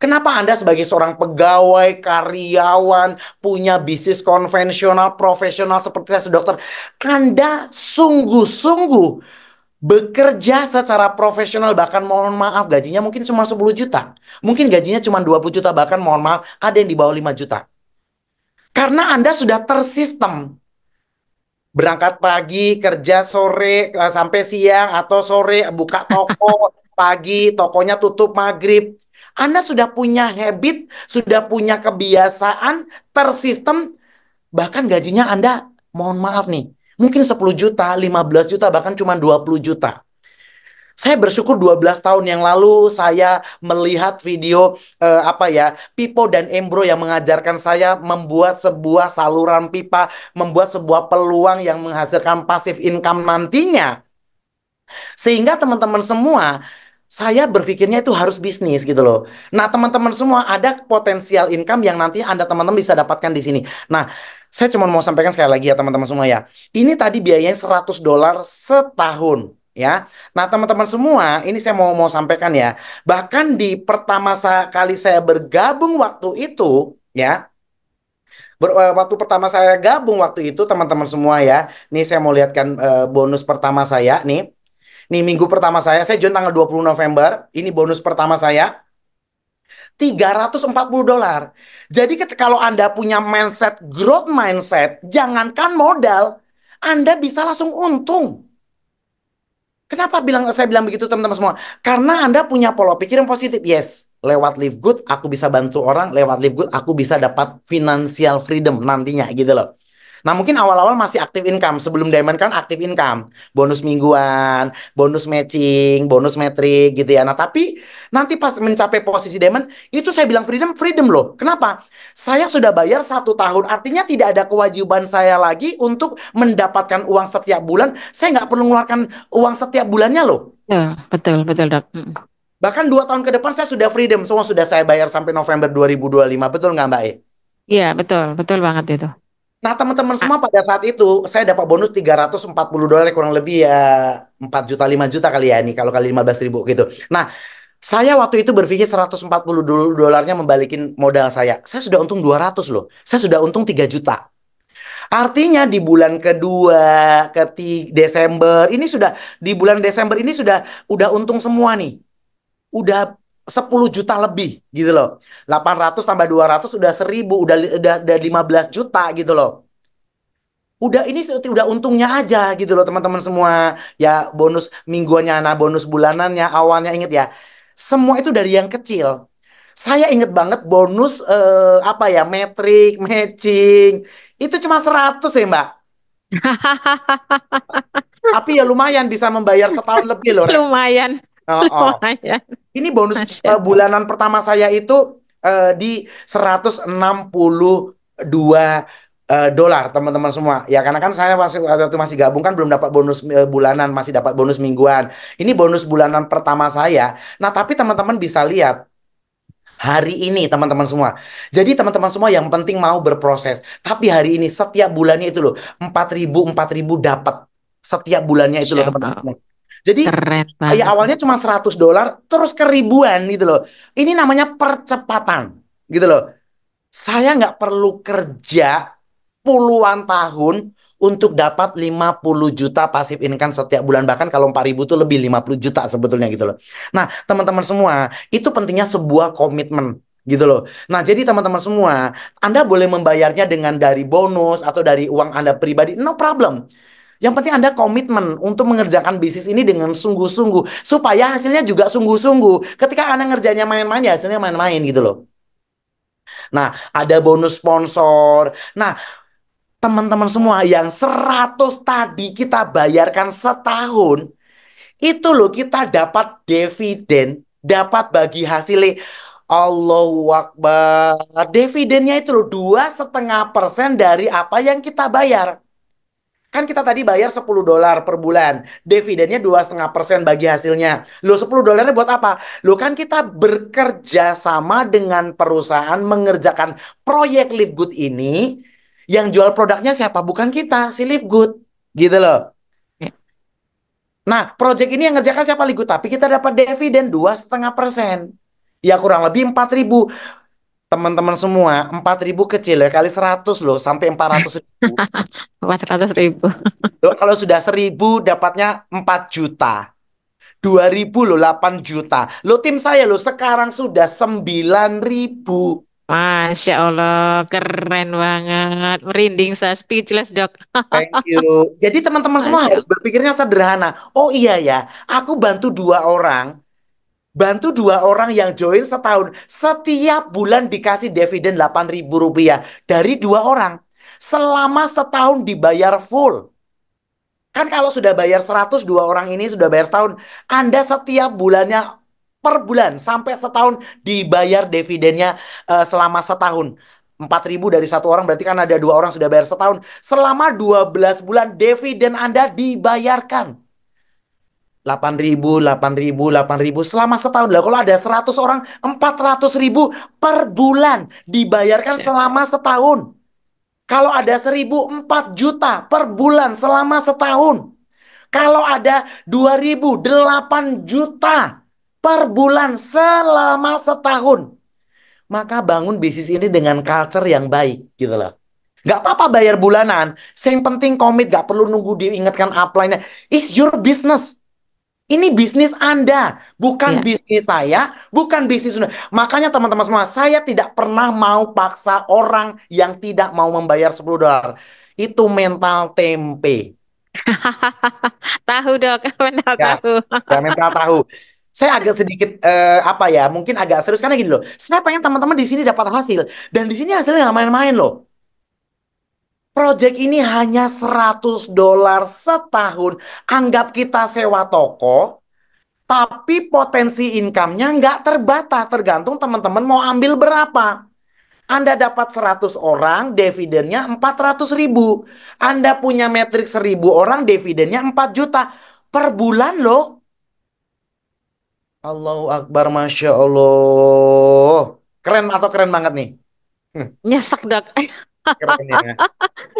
Kenapa Anda sebagai seorang pegawai, karyawan, punya bisnis konvensional, profesional seperti saya dokter, Anda sungguh-sungguh bekerja secara profesional, bahkan mohon maaf gajinya mungkin cuma 10 juta. Mungkin gajinya cuma 20 juta, bahkan mohon maaf ada yang di bawah 5 juta. Karena Anda sudah tersistem. Berangkat pagi, kerja sore, sampai siang atau sore, buka toko, pagi, tokonya tutup maghrib. Anda sudah punya habit, sudah punya kebiasaan, tersistem, bahkan gajinya Anda, mohon maaf nih, mungkin 10 juta, 15 juta, bahkan cuma 20 juta. Saya bersyukur 12 tahun yang lalu saya melihat video Pipo dan Embro yang mengajarkan saya membuat sebuah saluran pipa, membuat sebuah peluang yang menghasilkan passive income nantinya. Sehingga teman-teman semua, saya berpikirnya itu harus bisnis gitu loh. Nah, teman-teman semua, ada potensial income yang nanti Anda teman-teman bisa dapatkan di sini. Nah, saya cuma mau sampaikan sekali lagi ya teman-teman semua ya. Ini tadi biayanya $100 setahun ya. Nah, teman-teman semua, ini saya mau sampaikan ya. Bahkan di pertama kali saya bergabung waktu itu ya, Waktu pertama saya gabung waktu itu teman-teman semua ya. Nih saya mau lihatkan bonus pertama saya nih. Nih minggu pertama saya join tanggal 20 November. Ini bonus pertama saya. $340. Jadi kalau Anda punya mindset, growth mindset, jangankan modal, Anda bisa langsung untung. Kenapa saya bilang begitu teman-teman semua? Karena Anda punya pola pikir yang positif. Yes, lewat Live Good aku bisa bantu orang, lewat Live Good aku bisa dapat financial freedom nantinya gitu loh. Nah mungkin awal-awal masih aktif income. Sebelum Diamond kan aktif income. Bonus mingguan, bonus matching, bonus metrik gitu ya. Nah tapi nanti pas mencapai posisi Diamond, itu saya bilang freedom, freedom loh. Kenapa? Saya sudah bayar 1 tahun. Artinya tidak ada kewajiban saya lagi untuk mendapatkan uang setiap bulan. Saya nggak perlu mengeluarkan uang setiap bulannya loh. Ya, betul, betul, Dok. Bahkan 2 tahun ke depan saya sudah freedom. Semua sudah saya bayar sampai November 2025. Betul nggak Mbak E? Iya, betul, betul banget itu. Nah, teman-teman semua pada saat itu saya dapat bonus $340 kurang lebih ya 4 juta 5 juta kali ya ini kalau kali 15.000 gitu. Nah, saya waktu itu berpikir $140 membalikin modal saya. Saya sudah untung 200 loh. Saya sudah untung 3 juta. Artinya di bulan kedua, Desember ini sudah di bulan Desember ini udah untung semua nih. Udah 10 juta lebih gitu loh. 800 tambah 200 udah 1000, udah 15 juta gitu loh. Udah untungnya aja gitu loh teman-teman semua. Ya bonus mingguannya, nah bonus bulanannya awalnya inget ya. Semua itu dari yang kecil. Saya inget banget bonus apa ya, metrik, matching. Itu cuma 100 ya Mbak. Tapi ya lumayan bisa membayar setahun lebih loh. Lumayan, Oh, oh. lumayan. Ini bonus Masya Allah. bulanan pertama saya itu di $162 teman-teman semua. Ya karena kan saya waktu itu masih gabung kan belum dapat bonus bulanan, masih dapat bonus mingguan. Ini bonus bulanan pertama saya. Nah, tapi teman-teman bisa lihat hari ini teman-teman semua. Jadi teman-teman semua yang penting mau berproses. Tapi hari ini setiap bulannya itu loh 4.000 dapat setiap bulannya itu loh Masya teman-teman Allah. semua. Jadi Keren ya banget. awalnya cuma $100 terus ke ribuan gitu loh. Ini namanya percepatan gitu loh. Saya nggak perlu kerja puluhan tahun untuk dapat 50 juta pasif income setiap bulan. Bahkan kalau 4.000 tuh lebih 50 juta sebetulnya gitu loh. Nah teman-teman semua itu pentingnya sebuah komitmen gitu loh. Nah jadi teman-teman semua Anda boleh membayarnya dengan dari bonus atau dari uang Anda pribadi, no problem. Yang penting Anda komitmen untuk mengerjakan bisnis ini dengan sungguh-sungguh. Supaya hasilnya juga sungguh-sungguh. Ketika Anda ngerjainnya main-main, ya hasilnya main-main gitu loh. Nah, ada bonus sponsor. Nah, teman-teman semua yang 100 tadi kita bayarkan setahun, itu loh kita dapat dividen, dapat bagi hasilnya. Allahu Akbar. Dividennya itu loh 2,5% dari apa yang kita bayar. Kan kita tadi bayar $10 per bulan. Dividennya 2,5% bagi hasilnya. Loh $10 buat apa? Loh kan kita bekerja sama dengan perusahaan mengerjakan proyek Live Good ini. Yang jual produknya siapa? Bukan kita, si Live Good. Gitu loh. Ya. Nah, proyek ini yang ngerjakan siapa? Live Good. Tapi kita dapat dividen 2,5%. Ya kurang lebih 4.000. Teman-teman semua, 4.000 kecil ya, kali 100 loh, sampai 400.000. 400.000. Loh, kalau sudah 1.000 dapatnya 4 juta. 2.000 loh 8 juta. Loh tim saya loh sekarang sudah 9.000. Masya Allah, keren banget. Merinding, saya speechless, Dok. Thank you. Jadi teman-teman semua Masya harus Allah. berpikirnya sederhana. Oh iya ya, aku bantu 2 orang. Bantu 2 orang yang join setahun. Setiap bulan dikasih dividen Rp8.000 dari 2 orang. Selama setahun dibayar full. Kan kalau sudah bayar 100, 2 orang ini sudah bayar setahun. Anda setiap bulannya per bulan sampai setahun dibayar dividennya selama setahun. 4.000 dari 1 orang berarti kan ada 2 orang sudah bayar setahun. Selama 12 bulan dividen Anda dibayarkan. 8.000, 8.000, 8.000 selama setahun. Lah kalau ada 100 orang, 400.000 per bulan dibayarkan Masya selama setahun. Kalau ada 1.000, 4 juta per bulan selama setahun. Kalau ada 2.000, 8 juta per bulan selama setahun. Maka bangun bisnis ini dengan culture yang baik gitu loh. Nggak apa-apa bayar bulanan. Yang penting komit, nggak perlu nunggu diingatkan upline-nya. It's your business. Ini bisnis Anda, bukan Ya. bisnis saya, bukan bisnis Anda. Makanya teman-teman semua, saya tidak pernah mau paksa orang yang tidak mau membayar $10. Itu mental tempe. Tahu dok, mental Ya, tahu. ya mental tahu. Saya agak sedikit apa ya, mungkin agak serius karena gini loh. Saya pengen teman-teman di sini dapat hasil dan di sini hasilnya nggak main-main loh. Project ini hanya $100 setahun. Anggap kita sewa toko, tapi potensi income-nya nggak terbatas. Tergantung teman-teman mau ambil berapa. Anda dapat 100 orang, dividennya 400.000. Anda punya metrik 1.000 orang, dividennya 4 juta. Per bulan loh. Allahu Akbar, Masya Allah. Keren atau keren banget nih? Nyesek dok, Keren ya.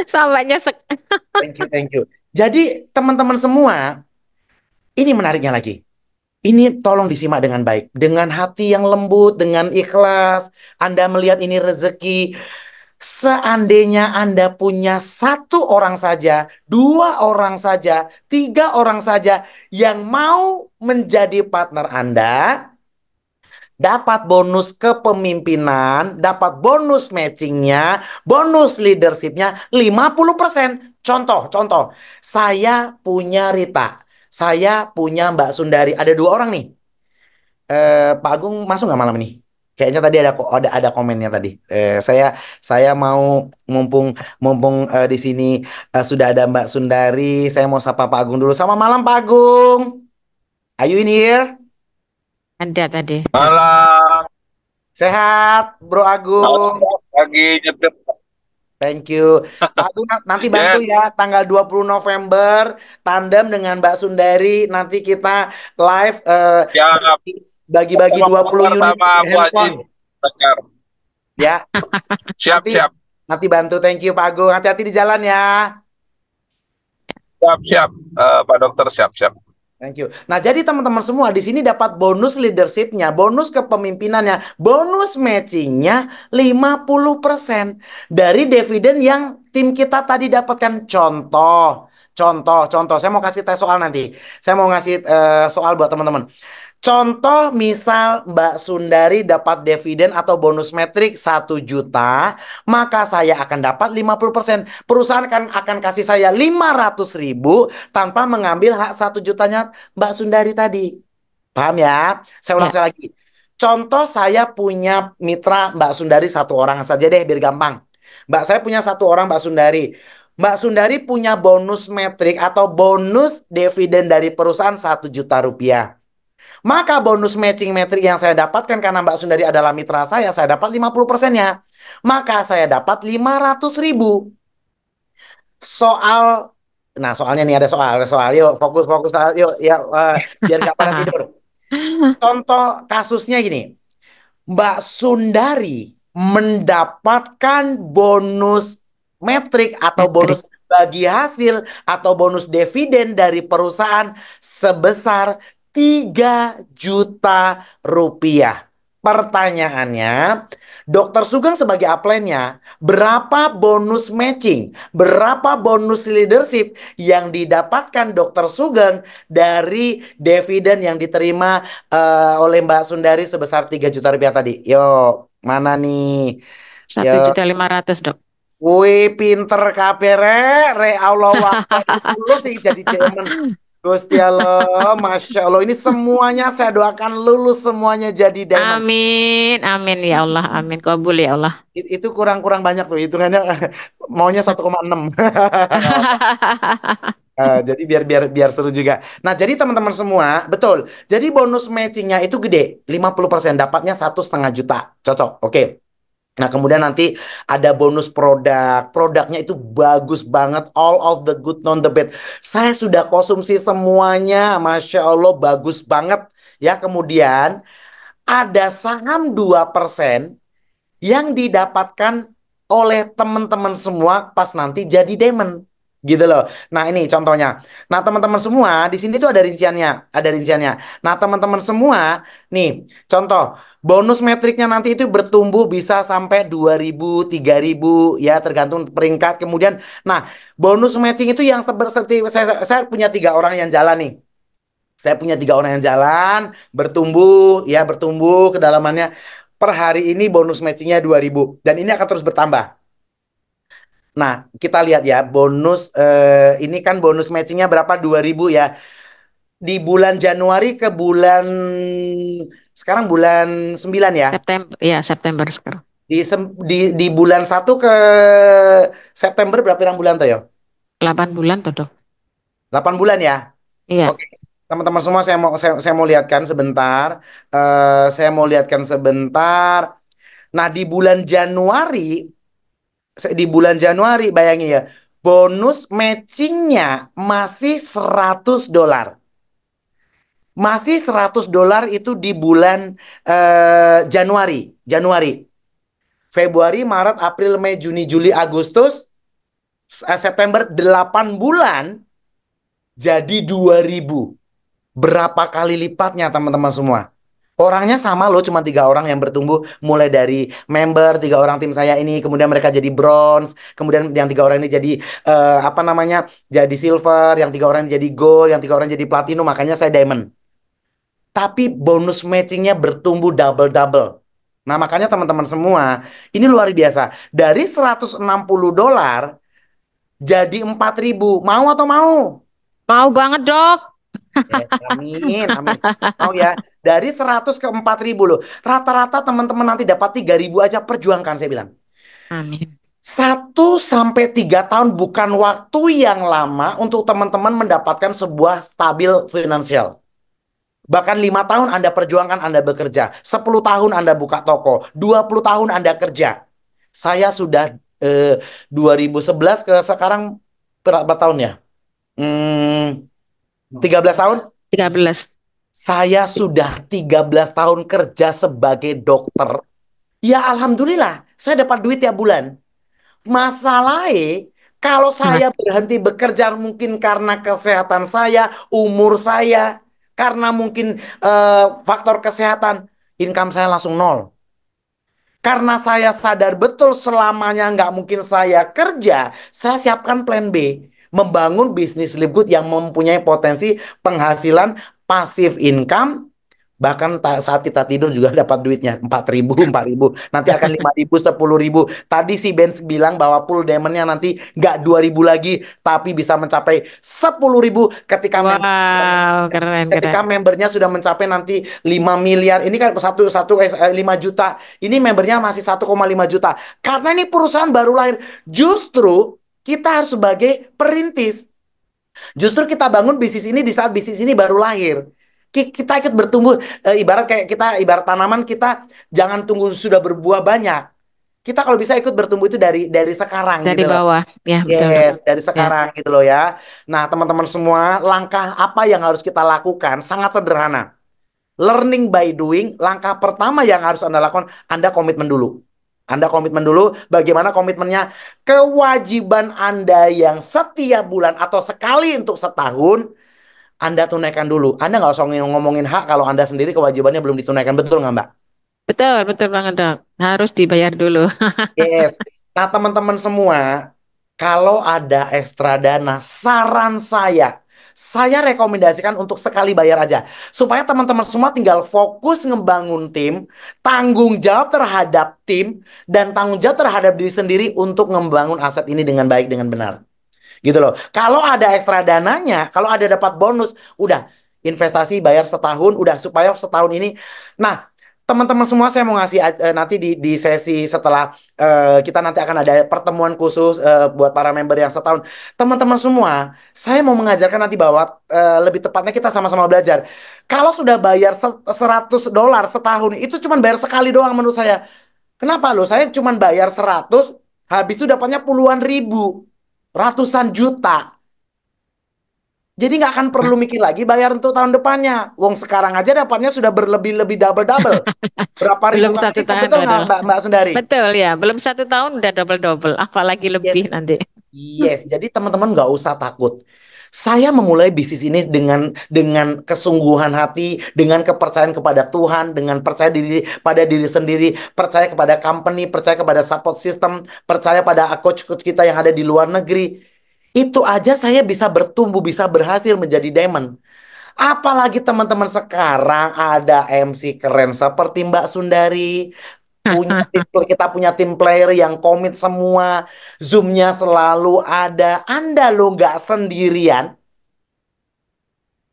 sampai nyesek. Thank you, thank you. Jadi teman-teman semua, ini menariknya lagi. Ini tolong disimak dengan baik. Dengan hati yang lembut, dengan ikhlas. Anda melihat ini rezeki. Seandainya Anda punya 1 orang saja, 2 orang saja, 3 orang saja yang mau menjadi partner Anda, dapat bonus kepemimpinan, dapat bonus matchingnya, bonus leadershipnya 50%. Contoh, saya punya Rita, saya punya Mbak Sundari, ada 2 orang nih. Pak Agung masuk nggak malam ini? Kayaknya tadi ada komennya tadi. Saya mau mumpung mumpung di sini sudah ada Mbak Sundari, saya mau sapa Pak Agung dulu. Selamat malam Pak Agung. Are you in here? Ada tadi. Malam, Sehat, Bro Agung. lagi nyetir. Thank you. Pak Agung nanti bantu ya tanggal 20 November tandem dengan Mbak Sundari. Nanti kita live Siap. bagi-bagi 20 unit Sama Bu Haji. handphone. Dengar. Ya, Siap, Nanti- siap. nanti bantu. Thank you Pak Agung. Hati-hati di jalan ya. Siap, siap. Pak Dokter, siap, siap. Thank you. Nah, jadi teman-teman semua di sini dapat bonus leadershipnya, bonus kepemimpinannya, bonus matchingnya 50% dari dividen yang tim kita tadi dapatkan. Contoh. Saya mau kasih tes soal nanti. Saya mau ngasih soal buat teman-teman. Contoh misal Mbak Sundari dapat dividen atau bonus metrik 1 juta, maka saya akan dapat 50%. Perusahaan akan kasih saya 500.000 tanpa mengambil hak 1 jutanya Mbak Sundari tadi. Paham ya? Saya ulang sekali lagi. Contoh saya punya mitra Mbak Sundari 1 orang saja deh biar gampang. Saya punya 1 orang Mbak Sundari. Mbak Sundari punya bonus metrik atau bonus dividen dari perusahaan 1 juta rupiah. Maka bonus matching metrik yang saya dapatkan karena Mbak Sundari adalah mitra saya dapat 50%-nya. Maka saya dapat 500.000. Soalnya nih ada soal. Yuk, fokus. Yuk, ya, biar nggak pada tidur. Contoh kasusnya gini. Mbak Sundari mendapatkan bonus metrik atau bonus bagi hasil atau bonus dividen dari perusahaan sebesar 3 juta rupiah. Pertanyaannya, Dokter Sugeng sebagai upline-nya, berapa bonus matching, berapa bonus leadership yang didapatkan Dokter Sugeng dari dividen yang diterima oleh Mbak Sundari sebesar 3 juta rupiah tadi? Yo, mana nih? 1.500.000 dok. Wih, pinter kabeh re Allah lulus sih jadi diamond. Gusti Allah, Masya Allah. Ini semuanya saya doakan lulus semuanya jadi diamond. Amin ya Allah, amin kabul ya Allah. Itu kurang banyak tuh hitungannya. Maunya 1,6. Jadi biar seru juga. Nah, jadi teman-teman semua, betul. Jadi bonus matchingnya itu gede, 50%, dapatnya 1,5 juta. Cocok, oke. Nah, kemudian nanti ada bonus produknya itu bagus banget, all of the good non the bad. Saya sudah konsumsi semuanya, Masya Allah bagus banget ya. Kemudian ada saham 2% yang didapatkan oleh teman-teman semua pas nanti jadi diamond. Gitu loh. Nah, ini contohnya. Nah, teman-teman semua di sini tuh ada rinciannya, ada rinciannya. Nah, teman-teman semua, nih, contoh bonus metriknya nanti itu bertumbuh bisa sampai 2.000, 3.000 ya, tergantung peringkat. Kemudian, nah, bonus matching itu yang seperti saya punya 3 orang yang jalan nih. Saya punya 3 orang yang jalan, bertumbuh, ya, bertumbuh kedalamannya. Per hari ini bonus matchingnya 2.000 dan ini akan terus bertambah. Nah, kita lihat ya, bonus ini kan bonus matchingnya berapa? 2.000 ya. Di bulan Januari ke bulan sekarang bulan 9 ya. September, ya September sekarang. Di bulan 1 ke September berapa pirang bulan tuh ya? 8 bulan toh, Dok. 8 bulan ya. Iya, Oke. Teman-teman semua saya mau lihatkan sebentar. Saya mau lihatkan sebentar. Nah, di bulan Januari bayangin ya, bonus matchingnya masih $100. Masih $100 itu di bulan Januari. Januari, Februari, Maret, April, Mei, Juni, Juli, Agustus, September, 8 bulan jadi 2.000. Berapa kali lipatnya teman-teman semua? Orangnya sama loh, cuma 3 orang yang bertumbuh. Mulai dari member, 3 orang tim saya ini, kemudian mereka jadi bronze, kemudian yang 3 orang ini jadi apa namanya, jadi silver, yang 3 orang ini jadi gold, yang 3 orang jadi platinum, makanya saya diamond. Tapi bonus matchingnya bertumbuh double-double. Nah, makanya teman-teman semua, ini luar biasa. Dari $160 jadi 4.000. Mau atau mau? mau banget, Dok. Yes, amin, amin. Mau ya, dari 100 ke 4.000 loh. Rata-rata teman-teman nanti dapat 3.000 aja, perjuangkan saya bilang. Amin. 1 sampai 3 tahun bukan waktu yang lama untuk teman-teman mendapatkan sebuah stabil finansial. Bahkan 5 tahun Anda perjuangkan, Anda bekerja. 10 tahun Anda buka toko. 20 tahun Anda kerja. Saya sudah 2011 ke sekarang berapa tahun ya? 13 tahun. 13. Saya sudah 13 tahun kerja sebagai dokter. Ya alhamdulillah, saya dapat duit tiap bulan. Masalahnya, kalau Nah, saya berhenti bekerja mungkin karena kesehatan saya, umur saya, karena mungkin faktor kesehatan, income saya langsung nol. Karena saya sadar betul selamanya nggak mungkin saya kerja, saya siapkan plan B. Membangun bisnis livelihood yang mempunyai potensi penghasilan pasif income. Bahkan saat kita tidur juga dapat duitnya 4.000, 4.000. Nanti akan 5.000, 10.000. Tadi si Ben bilang bahwa pool diamondnya nanti nggak 2.000 lagi, tapi bisa mencapai 10.000 wow, keren, keren. ketika membernya sudah mencapai nanti 5 miliar. Ini kan 5 juta. Ini membernya masih 1,5 juta. Karena ini perusahaan baru lahir. Justru kita harus sebagai perintis. Justru kita bangun bisnis ini di saat bisnis ini baru lahir. Kita ikut bertumbuh, ibarat kayak kita, ibarat tanaman, kita jangan tunggu sudah berbuah banyak. Kita kalau bisa ikut bertumbuh itu dari sekarang Dari gitu loh. bawah, ya betul, Dok. Yes, dari Ya, sekarang gitu loh ya. Nah, teman-teman semua, langkah apa yang harus kita lakukan sangat sederhana. Learning by doing, langkah pertama yang harus Anda lakukan, Anda komitmen dulu. Anda komitmen dulu. Bagaimana komitmennya? Kewajiban Anda yang setiap bulan atau sekali untuk setahun, Anda tunaikan dulu. Anda nggak usah ngomongin hak kalau Anda sendiri kewajibannya belum ditunaikan. Betul nggak, Mbak? betul, betul banget, Dok. Harus dibayar dulu. Yes. Nah, teman-teman semua, kalau ada ekstra dana, saran saya rekomendasikan untuk sekali bayar aja. Supaya teman-teman semua tinggal fokus ngebangun tim, tanggung jawab terhadap tim, dan tanggung jawab terhadap diri sendiri untuk membangun aset ini dengan baik, dengan benar. Gitu loh. Kalau ada ekstra dananya, kalau ada dapat bonus, udah investasi bayar setahun, udah supaya setahun ini. Nah, teman-teman semua, saya mau ngasih nanti di sesi setelah kita nanti akan ada pertemuan khusus buat para member yang setahun. Teman-teman semua, saya mau mengajarkan nanti bahwa lebih tepatnya kita sama-sama belajar. Kalau sudah bayar $100 setahun, itu cuma bayar sekali doang menurut saya. Kenapa loh? Saya cuma bayar 100, habis itu dapatnya puluhan ribu, ratusan juta. Jadi nggak akan perlu mikir lagi bayar untuk tahun depannya. Wong sekarang aja dapatnya sudah berlebih-lebih double-double. Berapa ribu Belum kali satu lipat, tahun betul nggak udah. Mbak Sundari? Betul ya, belum 1 tahun udah double-double, apalagi lebih Yes. nanti. Yes, jadi teman-teman nggak usah takut. Saya memulai bisnis ini dengan kesungguhan hati, dengan kepercayaan kepada Tuhan, dengan percaya diri pada diri sendiri, percaya kepada company, percaya kepada support system, percaya pada coach-coach kita yang ada di luar negeri. Itu aja saya bisa bertumbuh, bisa berhasil menjadi diamond. Apalagi teman-teman sekarang ada MC keren seperti Mbak Sundari, kita punya tim player yang komit semua, Zoom-nya selalu ada. Anda lo nggak sendirian.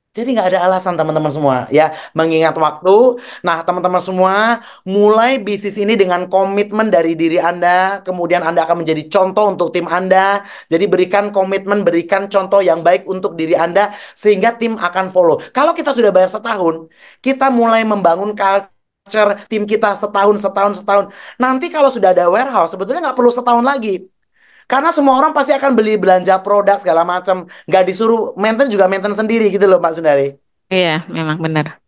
Jadi nggak ada alasan teman-teman semua ya mengingat waktu. Nah teman-teman semua mulai bisnis ini dengan komitmen dari diri Anda. Kemudian Anda akan menjadi contoh untuk tim Anda. Jadi berikan komitmen, berikan contoh yang baik untuk diri Anda. Sehingga tim akan follow. Kalau kita sudah bayar setahun, kita mulai membangun culture tim kita setahun. Nanti kalau sudah ada warehouse, sebetulnya nggak perlu setahun lagi. Karena semua orang pasti akan beli belanja produk segala macam. Nggak disuruh maintain juga maintain sendiri gitu loh Mbak Sundari. Iya, memang benar.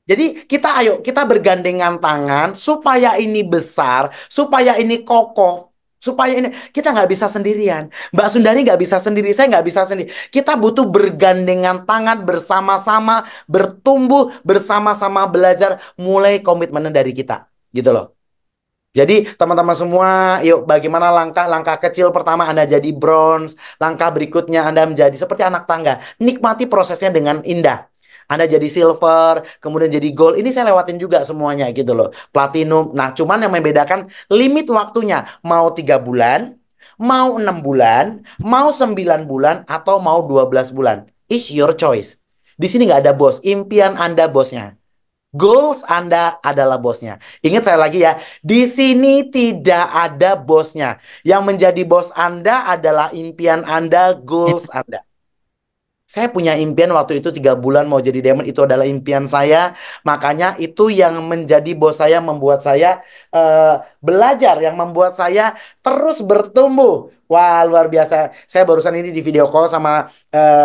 Jadi kita bergandengan tangan supaya ini besar, supaya ini kokoh, supaya ini kita nggak bisa sendirian. Mbak Sundari nggak bisa sendiri, saya nggak bisa sendiri. Kita butuh bergandengan tangan bersama-sama, bertumbuh bersama-sama belajar, mulai komitmen dari kita, gitu loh. Jadi teman-teman semua, yuk bagaimana langkah-langkah kecil pertama Anda jadi bronze, langkah berikutnya Anda menjadi seperti anak tangga. Nikmati prosesnya dengan indah. Anda jadi silver, kemudian jadi gold. Ini saya lewatin juga semuanya gitu loh. Platinum. Nah, cuman yang membedakan limit waktunya. Mau 3 bulan, mau 6 bulan, mau 9 bulan, atau mau 12 bulan. It's your choice. Di sini nggak ada bos. Impian Anda bosnya. Goals Anda adalah bosnya. Ingat saya lagi ya, di sini tidak ada bosnya. Yang menjadi bos Anda adalah impian Anda, goals Anda. Saya punya impian waktu itu 3 bulan mau jadi diamond, itu adalah impian saya. Makanya itu yang menjadi bos saya, membuat saya belajar, yang membuat saya terus bertumbuh. Wah, luar biasa. Saya barusan ini di video call sama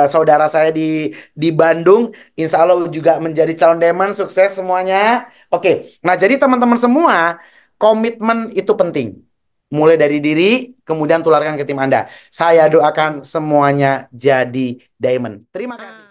saudara saya di Bandung. Insya Allah juga menjadi calon diamond, sukses semuanya. Oke, nah jadi teman-teman semua, komitmen itu penting. Mulai dari diri, kemudian tularkan ke tim Anda. Saya doakan semuanya jadi diamond. Terima kasih.